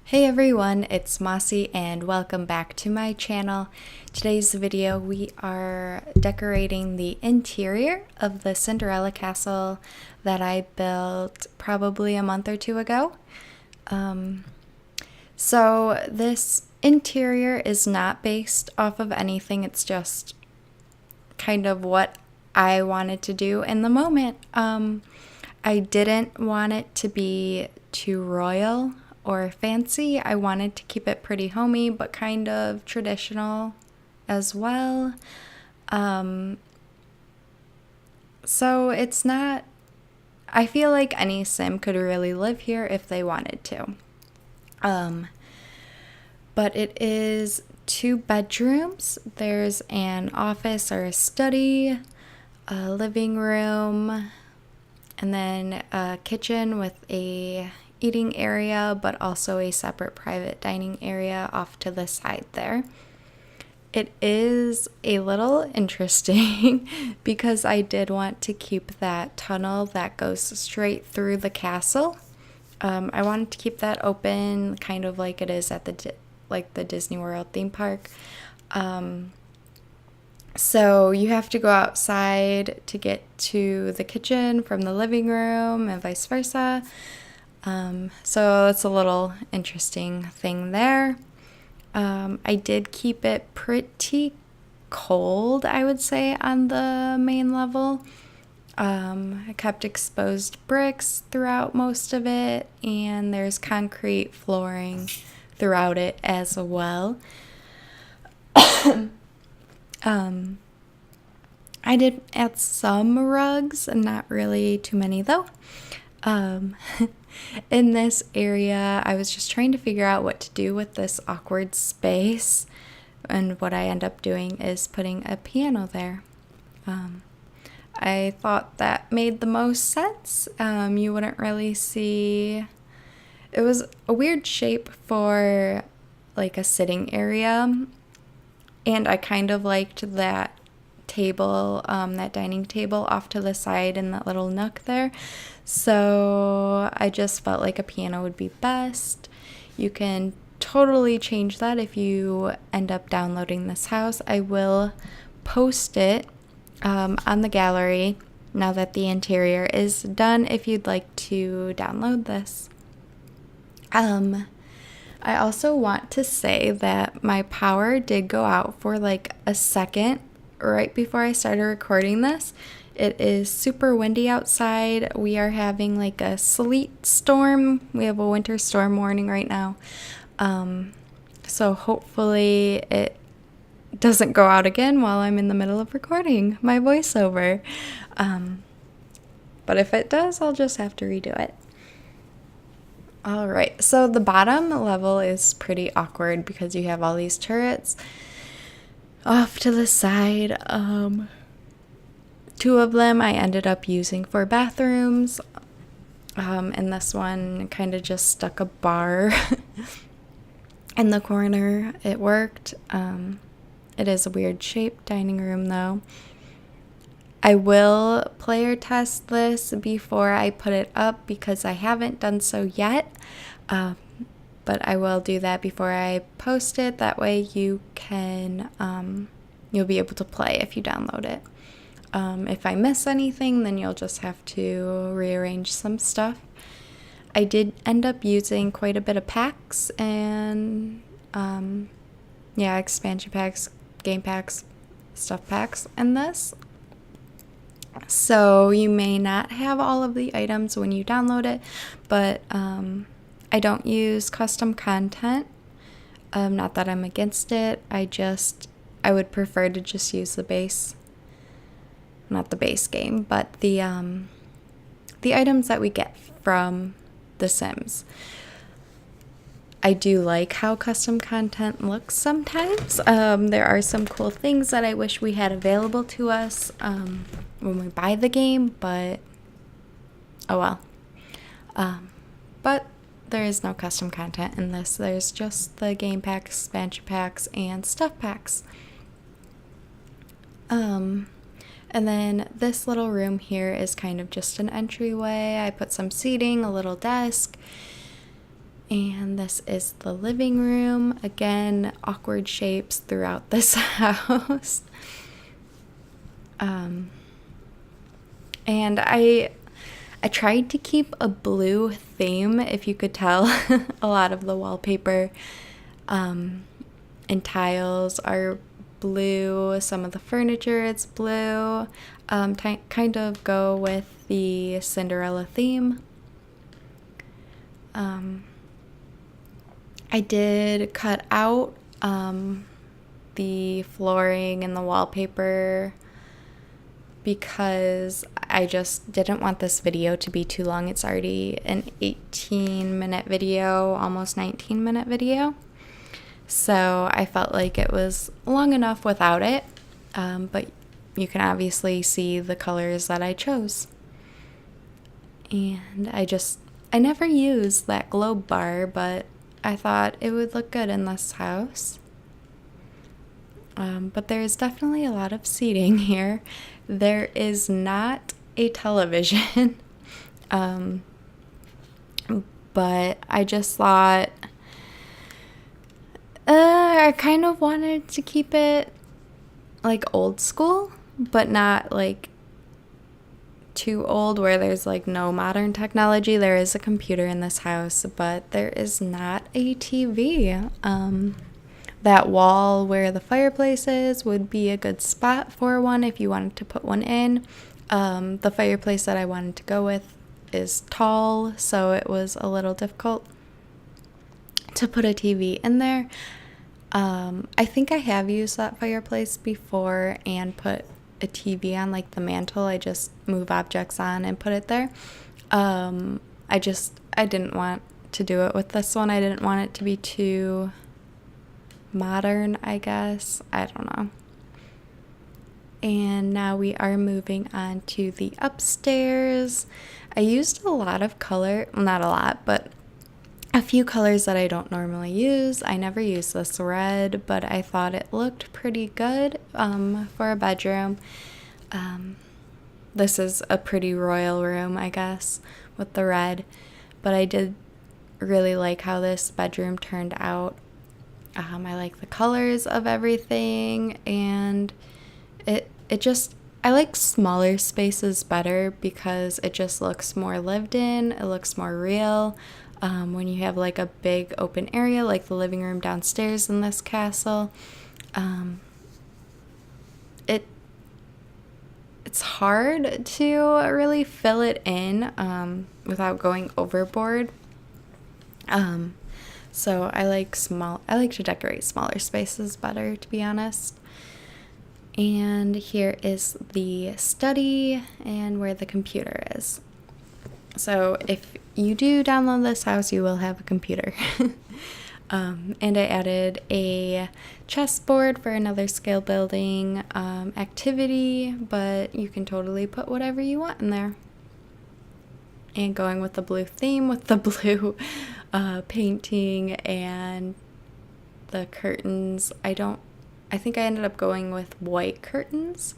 Hey everyone, it's Mossy and welcome back to my channel. Today's video we are decorating the interior of the Cinderella Castle that I built probably a month or two ago. So this interior is not based off of anything, it's just kind of what I wanted to do in the moment. I didn't want it to be too royal or fancy. I wanted to keep it pretty homey but kind of traditional as well. So it's not, I feel like any sim could really live here if they wanted to. But it is 2 bedrooms. There's an office or a study, a living room, and then a kitchen with a eating area, but also a separate private dining area off to the side there. It is a little interesting because I did want to keep that tunnel that goes straight through the castle. I wanted to keep that open, kind of like it is at the Disney World theme park. So you have to go outside to get to the kitchen from the living room and vice versa. So it's a little interesting thing there. I did keep it pretty cold, I would say, on the main level. I kept exposed bricks throughout most of it, and there's concrete flooring throughout it as well. I did add some rugs, not really too many though. In this area, I was just trying to figure out what to do with this awkward space, and what I end up doing is putting a piano there. I thought that made the most sense. You wouldn't really see, it was a weird shape for like a sitting area, and I kind of liked that table, that dining table off to the side in that little nook there. So I just felt like a piano would be best. You can totally change that if you end up downloading this house. I will post it on the gallery now that the interior is done if you'd like to download this. I also want to say that my power did go out for like a second right before I started recording this. It is super windy outside. We are having like a sleet storm. We have a winter storm warning right now. So hopefully it doesn't go out again while I'm in the middle of recording my voiceover. But if it does, I'll just have to redo it. Alright, so the bottom level is pretty awkward because you have all these turrets off to the side. 2 of them I ended up using for bathrooms, and this one kind of just stuck a bar in the corner. It worked. It is a weird shaped dining room though. I will player test this before I put it up because I haven't done so yet, but I will do that before I post it. That way you can, you'll be able to play if you download it. If I miss anything, then you'll just have to rearrange some stuff. I did end up using quite a bit of packs and, expansion packs, game packs, stuff packs in this. So you may not have all of the items when you download it, but I don't use custom content. Not that I'm against it. I would prefer to just use the base, not the base game, but the items that we get from The Sims. I do like how custom content looks sometimes. There are some cool things that I wish we had available to us when we buy the game, but oh well. But there is no custom content in this. There's just the game packs, expansion packs, and stuff packs. And then this little room here is kind of just an entryway. I put some seating, a little desk, And this is the living room. Again, awkward shapes throughout this house. And I tried to keep a blue theme, if you could tell. A lot of the wallpaper and tiles are blue. Some of the furniture is blue. Kind of go with the Cinderella theme. I did cut out the flooring and the wallpaper because I just didn't want this video to be too long. It's already an 18-minute video, almost 19-minute video. So I felt like it was long enough without it, but you can obviously see the colors that I chose. And I never used that globe bar, but I thought it would look good in this house. But there's definitely a lot of seating here. There is not a television, but I just thought I kind of wanted to keep it like old school, but not like too old where there's like no modern technology. There is a computer in this house, but there is not a TV. That wall where the fireplace is would be a good spot for one if you wanted to put one in. The fireplace that I wanted to go with is tall, so it was a little difficult to put a TV in there. I think I have used that fireplace before and put a TV on like the mantle. I just move objects on and put it there. I didn't want to do it with this one. I didn't want it to be too modern, I guess. I don't know. And now we are moving on to the upstairs. I used a lot of color, well, not a lot, but a few colors that I don't normally use. I never use this red, but I thought it looked pretty good for a bedroom. This is a pretty royal room, I guess, with the red, but I did really like how this bedroom turned out. I like the colors of everything, and I like smaller spaces better because it just looks more lived in. It looks more real. When you have like a big open area like the living room downstairs in this castle, it's hard to really fill it in without going overboard. So I like to decorate smaller spaces better, to be honest. And here is the study and where the computer is. So if you do download this house, you will have a computer. And I added a chessboard for another scale building activity, but you can totally put whatever you want in there. And going with the blue theme with the blue painting and the curtains. I think I ended up going with white curtains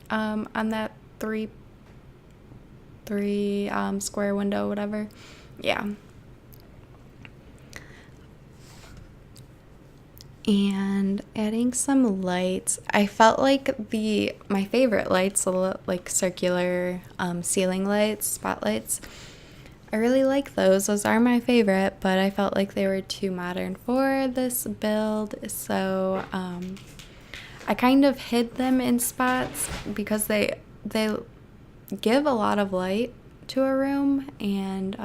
on that three square window, whatever. Yeah. And adding some lights. I felt like my favorite lights, like circular ceiling lights, spotlights, I really like those. Those are my favorite, but I felt like they were too modern for this build, so I kind of hid them in spots because they give a lot of light to a room and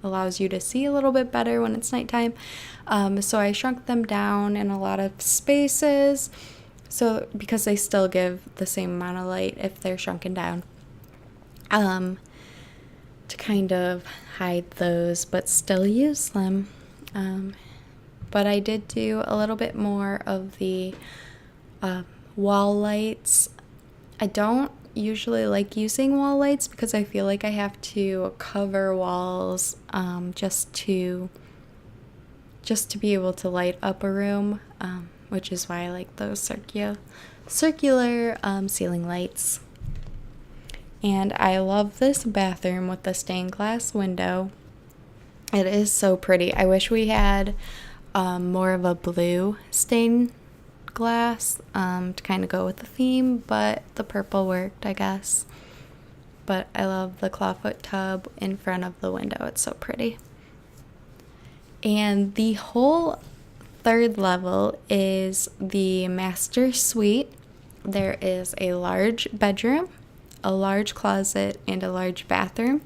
allows you to see a little bit better when it's nighttime. So I shrunk them down in a lot of spaces, so because they still give the same amount of light if they're shrunken down, to kind of hide those but still use them. But I did do a little bit more of the wall lights. I don't usually like using wall lights because I feel like I have to cover walls just to be able to light up a room, which is why I like those circular ceiling lights. And I love this bathroom with the stained glass window. It is so pretty. I wish we had more of a blue stained glass to kind of go with the theme, but the purple worked, I guess. But I love the clawfoot tub in front of the window. It's so pretty. And the whole third level is the master suite. There is a large bedroom, a large closet, and a large bathroom.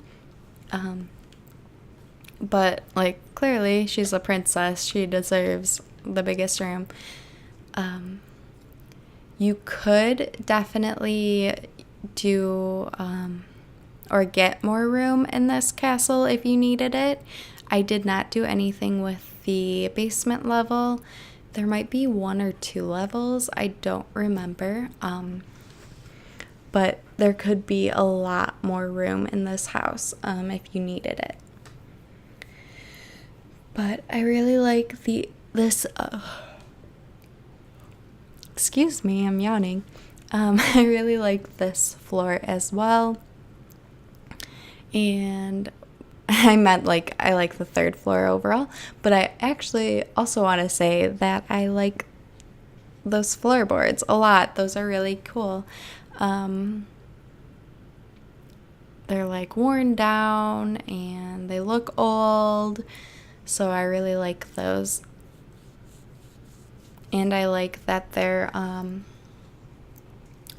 But, like, clearly she's a princess. She deserves the biggest room. You could definitely do or get more room in this castle if you needed it. I did not do anything with the basement level. There might be 1 or 2 levels. I don't remember. But there could be a lot more room in this house if you needed it. But I really like this. Excuse me, I'm yawning. I really like this floor as well. And I meant, like, I like the third floor overall, but I actually also want to say that I like those floorboards a lot. Those are really cool. They're, like, worn down and they look old, so I really like those. And I like that they're,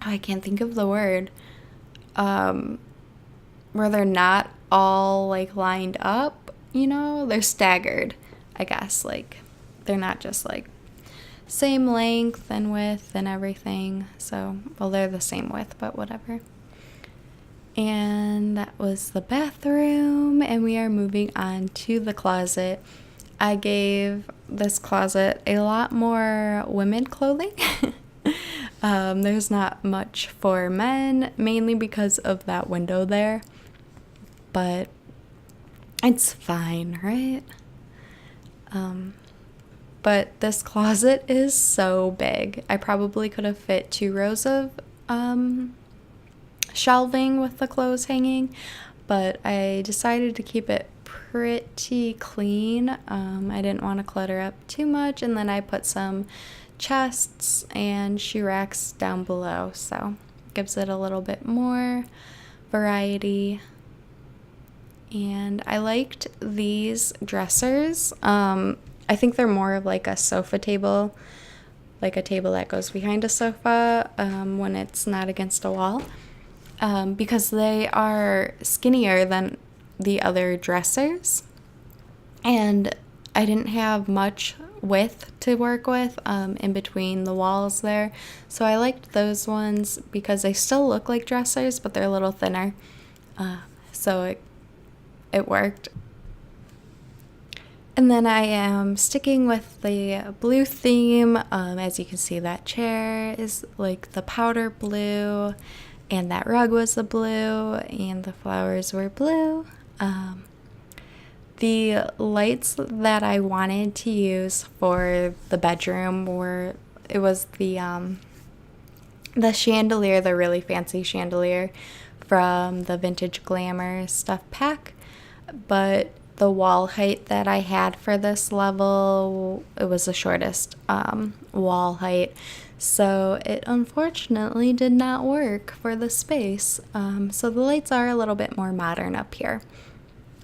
I can't think of the word, where they're not all, like, lined up, you know? They're staggered, I guess. Like, they're not just, like, same length and width and everything. So, well, they're the same width, but whatever. And that was the bathroom, and we are moving on to the closet. I gave this closet a lot more women clothing. There's not much for men, mainly because of that window there. But it's fine, right? But this closet is so big. I probably could have fit 2 rows of shelving with the clothes hanging, but I decided to keep it pretty clean. I didn't want to clutter up too much, and then I put some chests and shoe racks down below, so it gives it a little bit more variety. And I liked these dressers. I think they're more of like a sofa table, like a table that goes behind a sofa when it's not against a wall, because they are skinnier than the other dressers. And I didn't have much width to work with in between the walls there. So I liked those ones because they still look like dressers, but they're a little thinner. So it worked. And then I am sticking with the blue theme. As you can see, that chair is like the powder blue, and that rug was the blue, and the flowers were blue. The lights that I wanted to use for the bedroom was the chandelier, the really fancy chandelier from the Vintage Glamour stuff pack. But the wall height that I had for this level, it was the shortest wall height. So it unfortunately did not work for the space. So the lights are a little bit more modern up here.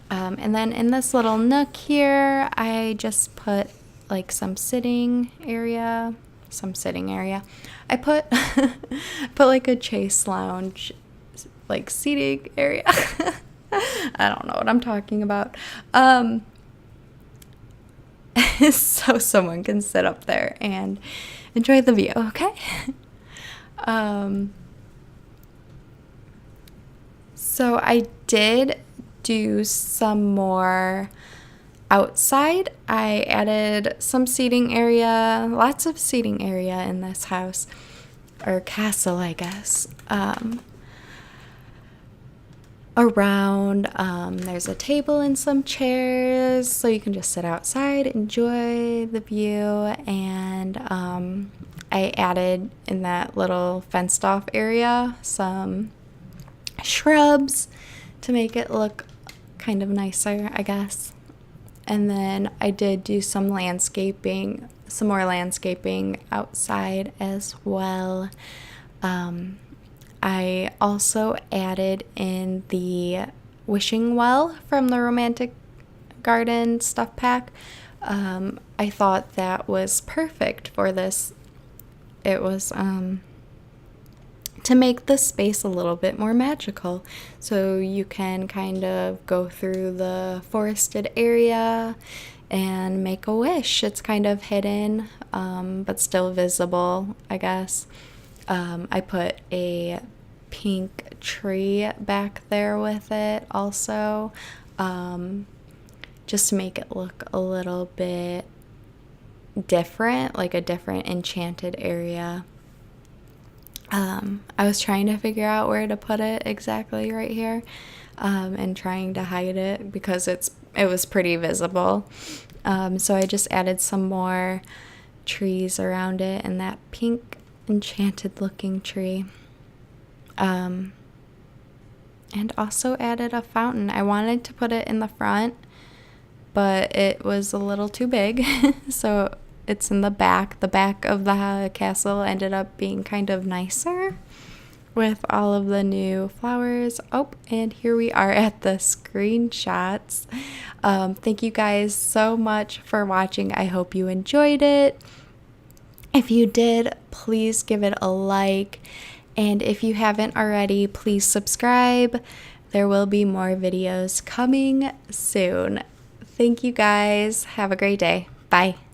And then in this little nook here, I just put like some sitting area. I put like a chase lounge, like seating area. I don't know what I'm talking about. So someone can sit up there and enjoy the view, okay? So I did do some more outside. I added some seating area, lots of seating area in this house, or castle, I guess. Around, there's a table and some chairs, so you can just sit outside, enjoy the view. And I added in that little fenced off area some shrubs to make it look kind of nicer, I guess. And then I did do some landscaping, some more landscaping outside as well. I also added in the wishing well from the Romantic Garden stuff pack. I thought that was perfect for this. It was to make the space a little bit more magical. So you can kind of go through the forested area and make a wish. It's kind of hidden, but still visible, I guess. I put a pink tree back there with it also, just to make it look a little bit different, like a different enchanted area. I was trying to figure out where to put it exactly right here, and trying to hide it because it was pretty visible. So I just added some more trees around it and that pink enchanted looking tree. And also added a fountain. I wanted to put it in the front, but it was a little too big, so it's in the back. The back of the castle ended up being kind of nicer with all of the new flowers. Oh, and here we are at the screenshots. Thank you guys so much for watching. I hope you enjoyed it. If you did, please give it a like. And if you haven't already, please subscribe. There will be more videos coming soon. Thank you guys. Have a great day. Bye.